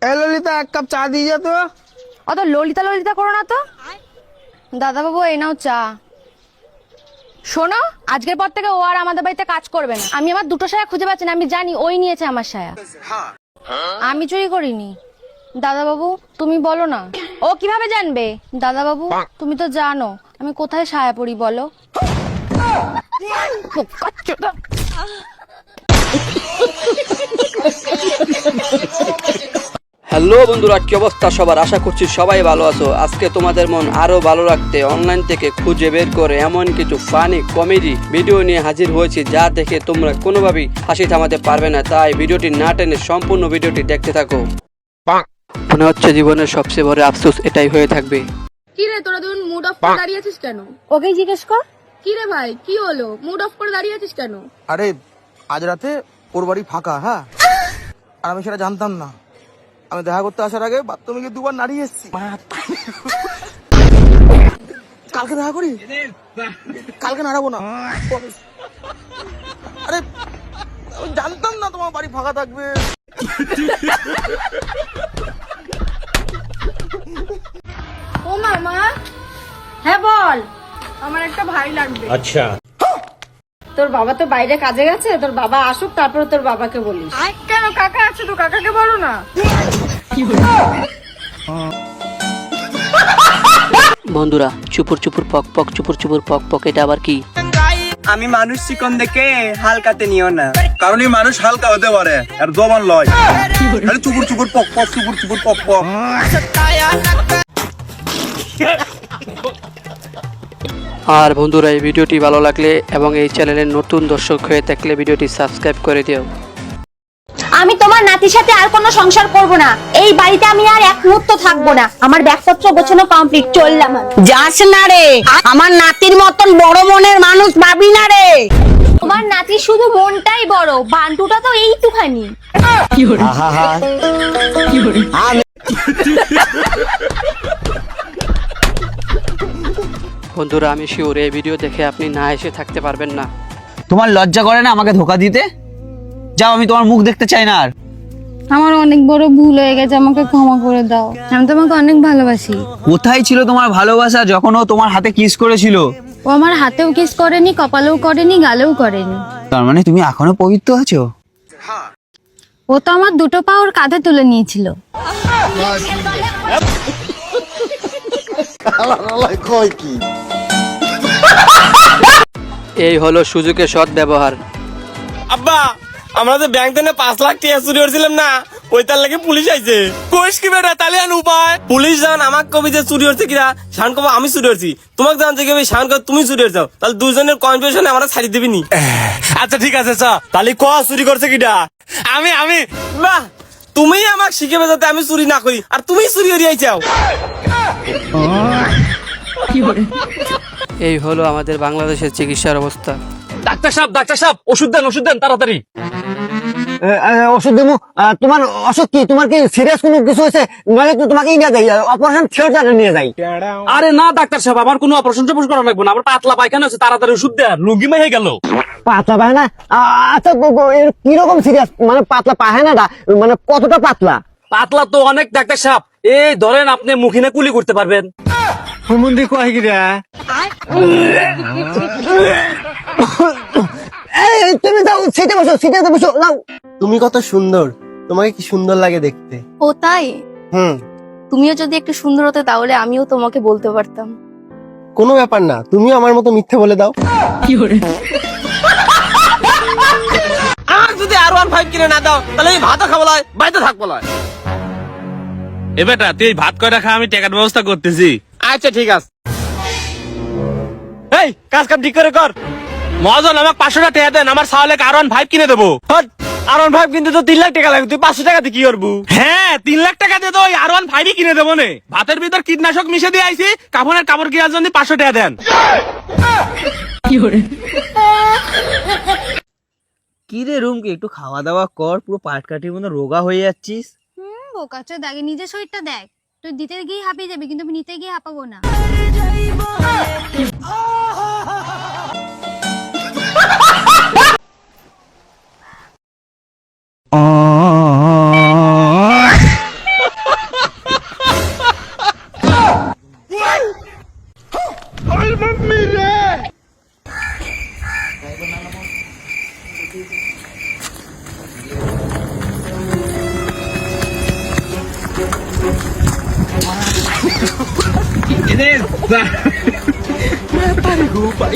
এ ললিতা, এক কাপ চা দিয়ে যা তো। অত ললিতা ললিতা করো না তো। দাদা বাবু, এই নাও চা। শোনো, আজকের পর থেকে ও আর আমাদের বাড়িতে কাজ করবে না। আমি আমার দুটো সায়া খুঁজে পাচ্ছি না, আমি জানি ওই নিয়েছে আমার সায়া। আমি চুরি করিনি। দাদা বাবু, তুমি বলো না। ও কিভাবে জানবে? দাদা বাবু, তুমি তো জানো আমি কোথায় সায়া পরি, বলো। হ্যালো বন্ধুরা, কি অবস্থা সবার? আশা করছি সবাই ভালো আছো। আজকে তোমাদের মন আরো ভালো রাখতে অনলাইন থেকে খুঁজে বের করে এমন কিছু ফানি কমেডি ভিডিও নিয়ে হাজির হয়েছি যা দেখে তোমরা কোনোভাবেই হাসি থামাতে পারবে না। তাই ভিডিওটি না টেনে সম্পূর্ণ ভিডিওটি দেখতে থাকো। মনে হচ্ছে জীবনের সবচেয়ে বড় আফসোস এটাই হয়ে থাকবে। কি রে, তোরা দুজন মুড অফ করে দাঁড়িয়ে আছিস কেন? ওকেই জিজ্ঞেস কর। কি রে ভাই, কি হলো? মুড অফ করে দাঁড়িয়ে আছিস কেন? আরে আজ রাতে ওর বাড়ি ফাঁকা, হ্যাঁ, আর আমি সেটা জানতাম না। আমি দেখা করতে আসার আগে বাথরুমে গিয়ে দুবার নাড়িয়ে এসেছি। কালকে দেখা করি, কালকে নাড়াবো না। আরে আমি জানতাম না তোমার বাড়ি ফাঁকা থাকবে। ও মামা, হ্যাঁ বল। আমার একটা ভাই লাগবে। अच्छा তোর বাবা তো বাইরে কাজে গেছে, তোর বাবা আসুক তারপরে তোর বাবাকে বলিস। কেন, কাকা আছে তো, কাকাকে বলো না। বন্ধুরা, চুপুর চুপুর পক পক, চুপুর চুপুর পক পক, এটা আবার কি? আমি মানুষ চিকন দেখে হালকাতে নিও না, কারণ এই মানুষ হালকা হতে পারে আর জবান লয়। আরে চুপুর চুপুর পক পক, চুপুর চুপুর পক পক। আর বন্ধুরা, এই ভিডিওটি ভালো লাগলে এবং এই চ্যানেলের নতুন দর্শক হয়ে থাকলে ভিডিওটি সাবস্ক্রাইব করে দিও। আমি তোমার নাতির সাথে আর কোনো সংসার করব না। এই বাড়িতে আমি আর এক মুহূর্ত থাকবো না। আমার ব্যাগপত্র গোছানো কমপ্লিট, চললাম। যাস না রে, আমার নাতির মতন বড় মনের মানুষ পাবি না রে। তোমার নাতির শুধু মনটাই বড়, বান্টুটা তো এইটুখানি। বন্ধুরা, আমি শিওর এই ভিডিও দেখে আপনি না এসে থাকতে পারবেন না। তোমার লজ্জা করে না আমাকে ধোকা দিতে? যাও, আমি তোমার মুখ দেখতে চাই না আর। আমার অনেক বড় ভুল হয়ে গেছে, আমাকে ক্ষমা করে দাও। আমি তোমাকে অনেক ভালোবাসি। কোথায় ছিল তোমার ভালোবাসা যখন ও তোমার হাতে কিস করেছিল? ও আমার হাতেও কিস করেনি, কপালেও করেনি, গালেও করেনি। তার মানে তুমি এখনো পবিত্র আছো? ও তো আমার দুটো পা ওর কাঁধে তুলে নিয়েছিল। এই হলো সুযোগের সৎ ব্যবহার। আব্বা, আমরা যে ব্যাংক থেকে 5 লাখ টাকা চুরি করছিলাম না, ওইটার লাগে পুলিশ আইছে। কোষ কি বেটা, তাহলে আন উপায়। পুলিশ জান আমাকে কবি যে চুরি হচ্ছে কিনা, শান কব আমি চুরি করছি। তোমাকে জানতে কবি শান কব তুমি চুরি করছো, তাহলে দুজনের কনফিউশনে আমরা ছাড়ি দিবি নি। আচ্ছা ঠিক আছে, তাহলে ক চুরি করছে কিটা? আমি বাহ, তুমি আমাকে শিখে যাতে আমি চুরি না করি, আর তুমি চুরি করে আইছাও। এই হলো আমাদের বাংলাদেশের চিকিৎসার অবস্থা। ডাক্তার সাহেব ওষুধ দেন তাড়াতাড়ি। ওষুধ দেবো? তোমার অসুখ কি? তোমার কি সিরিয়াস কোনো কিছু হয়েছে? নইলে তো তোমাকে নিয়ে যাই, অপারেশন থিয়েটারে নিয়ে যাই। আরে না ডাক্তার সাহেব, আমার কোনো অপারেশন করা লাগবে না। আমার পাতলা পায়খানা আছে, তাড়াতাড়ি ওষুধ দেন, রোগী হয়ে গেল। পাতলা পায়খানা? আচ্ছা, এর কিরকম সিরিয়াস? মানে পাতলা পায়খানাটা মানে কতটা পাতলা? পাতলা তো অনেক ডাক্তার সাহেব। এই ধরেন আপনি মুখিনে কুলি করতে পারবেন। হুমুন্দি কয় গিরা? তুমি যাও, সিটে বসো নাও। তুমি কত সুন্দর, তোমাকে কি সুন্দর লাগে দেখতে। ও তাই? হুম, তুমিও যদি একটু সুন্দর হতে তাহলে আমিও তোমাকে বলতে পারতাম। কোনো ব্যাপার না, তুমিও আমার মতো মিথ্যে বলে দাও। আর যদি R15 কিনে না দাও, তাহলে এই ভাতও খাবো লয়, বাইতে থাকবো লয়। এ বেটা, তুই ভাত কয়টা খা, আমি টাকার ব্যবস্থা করতেছি। আচ্ছা ঠিক আছে। এই কাজ কাম ঠিক করে কর। মহাজন, আমাকে 500 টাকা দেন, আমার সাহলে R15 কিনে দেবো। R15 কিনতে তো 3 লাখ টাকা লাগবে, তুই 500 টাকা দিয়ে কি করবু? হ্যাঁ, 3 লাখ টাকা দিয়ে তো ওই R15 কিনে দেবো নে। ভাতের ভিতর কীটনাশক মিশে দিয়ে আইছি, কাপড়ের কাপড় কেনার জন্য 500 টাকা দেন। কি রে রুমকে, একটু খাওয়া দাওয়া কর, পুরো পাটকাঠির মতো রোগা হয়ে যাচ্ছিস। বোকাচো, দেখ নিজের শরীরটা দেখ। তুই দিতে গিয়ে হাঁপিয়ে যাবি, কিন্তু আমি নিতে গিয়ে হাঁপাবো না। Mata nih gue, Pak.